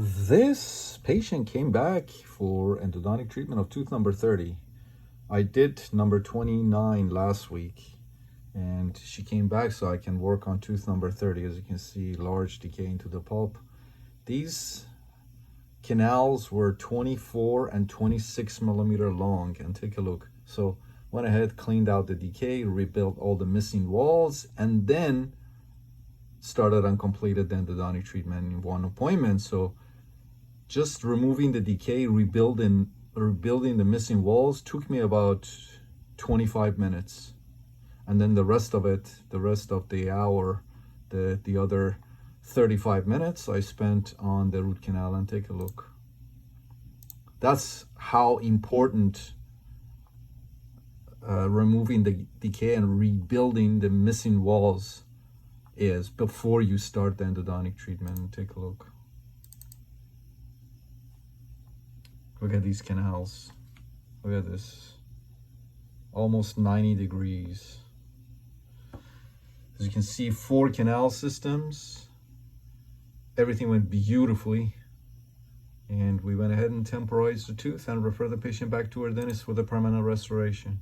This patient came back for endodontic treatment of tooth number 30. I did number 29 last week, and she came back so I can work on tooth number 30. As you can see, large decay into the pulp. These canals were 24 and 26 millimeter long, and take a look. So went ahead, cleaned out the decay, rebuilt all the missing walls, and then started and completed the endodontic treatment in one appointment. So just removing the decay, rebuilding the missing walls took me about 25 minutes. And then the rest of the hour, the other 35 minutes I spent on the root canal. And take a look. That's how important removing the decay and rebuilding the missing walls is before you start the endodontic treatment. Take a look. Look at these canals. Look at this. Almost 90 degrees. As you can see, 4 canal systems. Everything went beautifully. And we went ahead and temporized the tooth and referred the patient back to our dentist for the permanent restoration.